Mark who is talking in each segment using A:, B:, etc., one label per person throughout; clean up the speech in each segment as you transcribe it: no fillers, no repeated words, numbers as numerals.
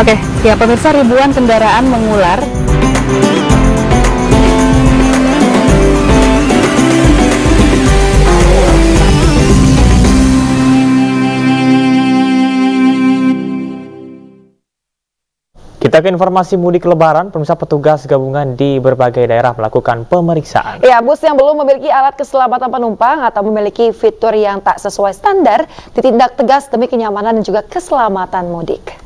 A: Oke, ya pemirsa, ribuan kendaraan mengular.
B: Kita ke informasi mudik lebaran, pemirsa. Petugas gabungan di berbagai daerah melakukan pemeriksaan.
A: Ya, bus yang belum memiliki alat keselamatan penumpang atau memiliki fitur yang tak sesuai standar ditindak tegas demi kenyamanan dan juga keselamatan mudik.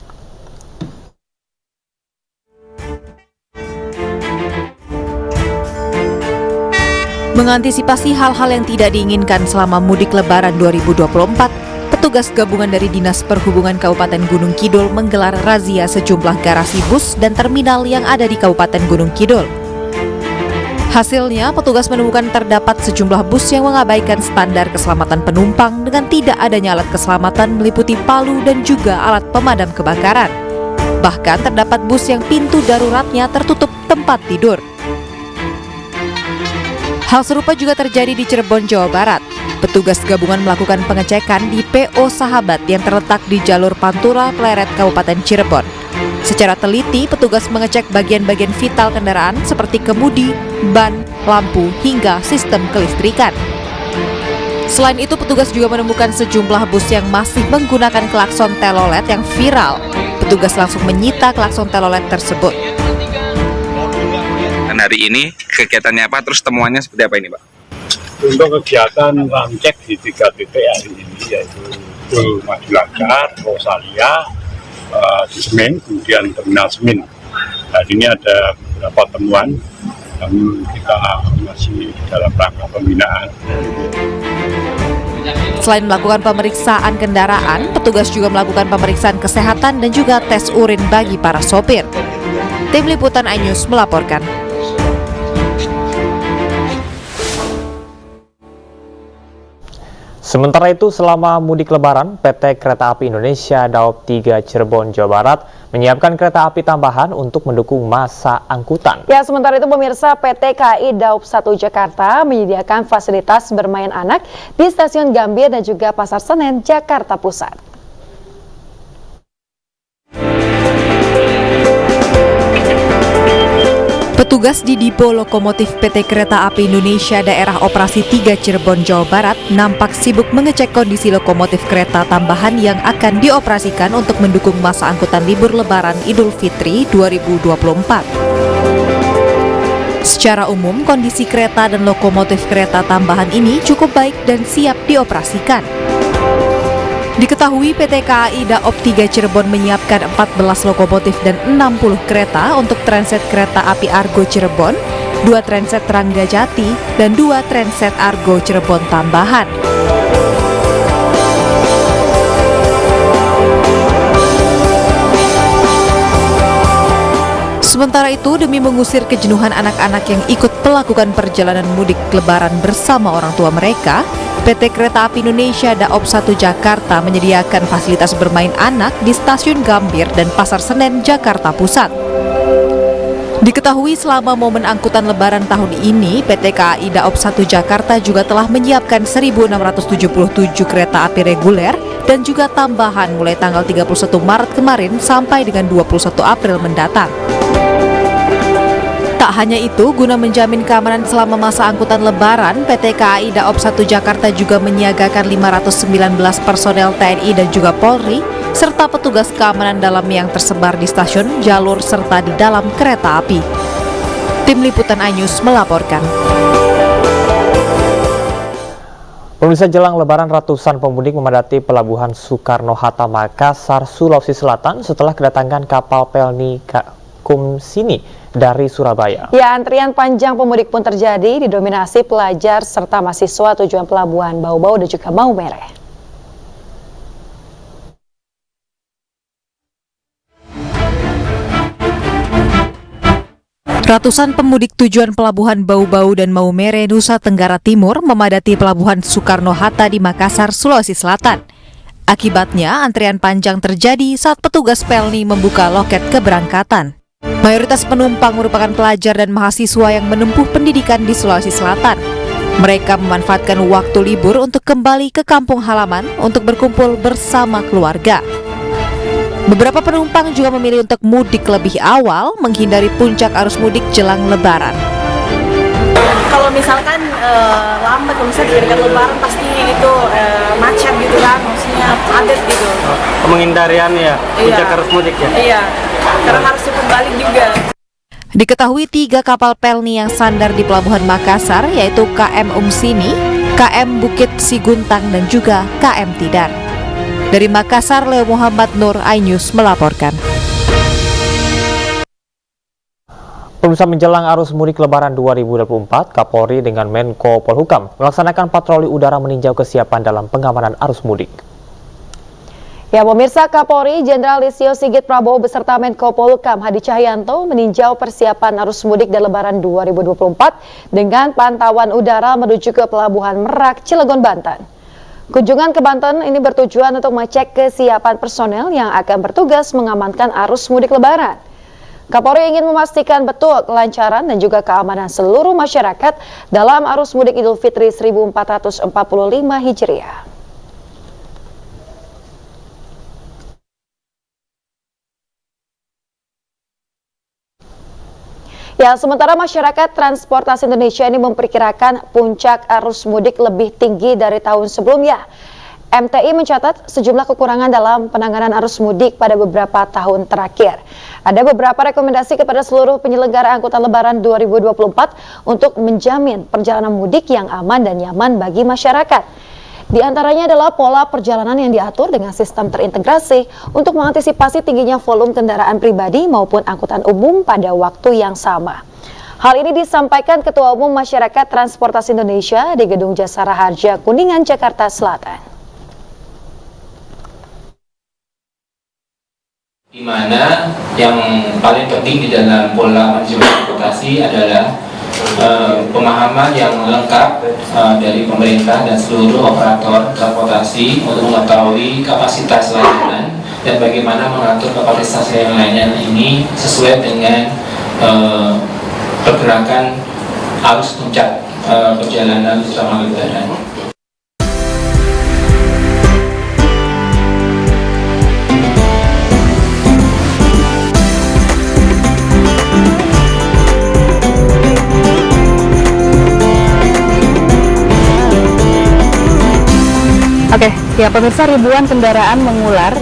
C: Mengantisipasi hal-hal yang tidak diinginkan selama mudik lebaran 2024, petugas gabungan dari Dinas Perhubungan Kabupaten Gunung Kidul menggelar razia sejumlah garasi bus dan terminal yang ada di Kabupaten Gunung Kidul. Hasilnya, petugas menemukan terdapat sejumlah bus yang mengabaikan standar keselamatan penumpang dengan tidak adanya alat keselamatan meliputi palu dan juga alat pemadam kebakaran. Bahkan terdapat bus yang pintu daruratnya tertutup tempat tidur. Hal serupa juga terjadi di Cirebon, Jawa Barat. Petugas gabungan melakukan pengecekan di PO Sahabat yang terletak di jalur Pantura Pleret, Kabupaten Cirebon. Secara teliti, petugas mengecek bagian-bagian vital kendaraan seperti kemudi, ban, lampu, hingga sistem kelistrikan. Selain itu, petugas juga menemukan sejumlah bus yang masih menggunakan klakson telolet yang viral. Petugas langsung menyita klakson telolet tersebut.
D: Dan hari ini kegiatannya apa, terus temuannya seperti apa ini, Pak?
E: Untuk kegiatan ramcek di 3 titik hari ini, yaitu Bul Madilangkar, Rosalia, di Semen, kemudian Terminal Semen. Hari ini ada beberapa temuan dan kita masih dalam rangka pembinaan.
C: Selain melakukan pemeriksaan kendaraan, petugas juga melakukan pemeriksaan kesehatan dan juga tes urin bagi para sopir. Tim Liputan iNews melaporkan.
B: Sementara itu, selama mudik lebaran, PT Kereta Api Indonesia Daop 3 Cirebon, Jawa Barat menyiapkan kereta api tambahan untuk mendukung masa angkutan.
A: Ya, sementara itu pemirsa, PT KAI Daop 1 Jakarta menyediakan fasilitas bermain anak di Stasiun Gambir dan juga Pasar Senen, Jakarta Pusat.
C: Petugas di Dipo Lokomotif PT Kereta Api Indonesia Daerah Operasi 3 Cirebon, Jawa Barat nampak sibuk mengecek kondisi lokomotif kereta tambahan yang akan dioperasikan untuk mendukung masa angkutan libur Lebaran Idul Fitri 2024. Secara umum, kondisi kereta dan lokomotif kereta tambahan ini cukup baik dan siap dioperasikan. Diketahui PT KAI Daop 3 Cirebon menyiapkan 14 lokomotif dan 60 kereta untuk transit kereta api Argo Cirebon, 2 transit Rangga Jati, dan 2 transit Argo Cirebon tambahan. Sementara itu, demi mengusir kejenuhan anak-anak yang ikut melakukan perjalanan mudik lebaran bersama orang tua mereka, PT Kereta Api Indonesia Daop 1 Jakarta menyediakan fasilitas bermain anak di Stasiun Gambir dan Pasar Senen, Jakarta Pusat. Diketahui selama momen angkutan lebaran tahun ini, PT KAI Daop 1 Jakarta juga telah menyiapkan 1.677 kereta api reguler dan juga tambahan mulai tanggal 31 Maret kemarin sampai dengan 21 April mendatang. Tak hanya itu, guna menjamin keamanan selama masa angkutan lebaran, PT KAI Daop 1 Jakarta juga menyiagakan 519 personel TNI dan juga Polri, serta petugas keamanan dalam yang tersebar di stasiun, jalur, serta di dalam kereta api. Tim Liputan iNews melaporkan.
B: Pemirsa, jelang lebaran ratusan pemudik memadati Pelabuhan Soekarno-Hatta, Makassar, Sulawesi Selatan setelah kedatangan kapal Pelni Kumsini dari Surabaya.
A: Ya, antrian panjang pemudik pun terjadi, didominasi pelajar serta mahasiswa tujuan pelabuhan Bau-Bau dan juga Maumere.
C: Ratusan pemudik tujuan pelabuhan Bau-Bau dan Maumere, Nusa Tenggara Timur memadati Pelabuhan Soekarno-Hatta di Makassar, Sulawesi Selatan. Akibatnya, antrian panjang terjadi saat petugas Pelni membuka loket keberangkatan. Mayoritas penumpang merupakan pelajar dan mahasiswa yang menempuh pendidikan di Sulawesi Selatan. Mereka memanfaatkan waktu libur untuk kembali ke kampung halaman untuk berkumpul bersama keluarga. Beberapa penumpang juga memilih untuk mudik lebih awal, menghindari puncak arus mudik jelang Lebaran.
F: Kalau misalkan lambat, kalau misalnya dekat Lebaran pasti itu macet gitu kan, maksudnya padat gitu.
G: Penghindarian ya, puncak arus mudik ya?
F: Iya, karena harus cepat balik juga.
C: Diketahui 3 kapal pelni yang sandar di Pelabuhan Makassar, yaitu KM Umsini, KM Bukit Siguntang, dan juga KM Tidar. Dari Makassar, Leo Muhammad Nur, iNews melaporkan.
B: Pemirsa, menjelang arus mudik Lebaran 2024, Kapolri dengan Menko Polhukam melaksanakan patroli udara meninjau kesiapan dalam pengamanan arus mudik.
A: Ya, pemirsa, Kapolri Jenderal Listio Sigit Prabowo beserta Menko Polhukam Hadi Cahyanto meninjau persiapan arus mudik dan Lebaran 2024 dengan pantauan udara menuju ke Pelabuhan Merak, Cilegon, Banten. Kunjungan ke Banten ini bertujuan untuk mengecek kesiapan personel yang akan bertugas mengamankan arus mudik Lebaran. Kapolri ingin memastikan betul kelancaran dan juga keamanan seluruh masyarakat dalam arus mudik Idul Fitri 1445 Hijriah. Ya, sementara masyarakat transportasi Indonesia ini memperkirakan puncak arus mudik lebih tinggi dari tahun sebelumnya. MTI mencatat sejumlah kekurangan dalam penanganan arus mudik pada beberapa tahun terakhir. Ada beberapa rekomendasi kepada seluruh penyelenggara angkutan Lebaran 2024 untuk menjamin perjalanan mudik yang aman dan nyaman bagi masyarakat. Di antaranya adalah pola perjalanan yang diatur dengan sistem terintegrasi untuk mengantisipasi tingginya volume kendaraan pribadi maupun angkutan umum pada waktu yang sama. Hal ini disampaikan Ketua Umum Masyarakat Transportasi Indonesia di Gedung Jasara Harja, Kuningan, Jakarta Selatan.
H: Di mana yang paling penting di dalam pola manajemen transportasi adalah pemahaman yang lengkap dari pemerintah dan seluruh operator transportasi untuk mengetahui kapasitas layanan dan bagaimana mengatur kapasitas yang layanan ini sesuai dengan pergerakan arus puncak perjalanan selama Lebaran.
A: Oke, ya pemirsa, ribuan kendaraan mengular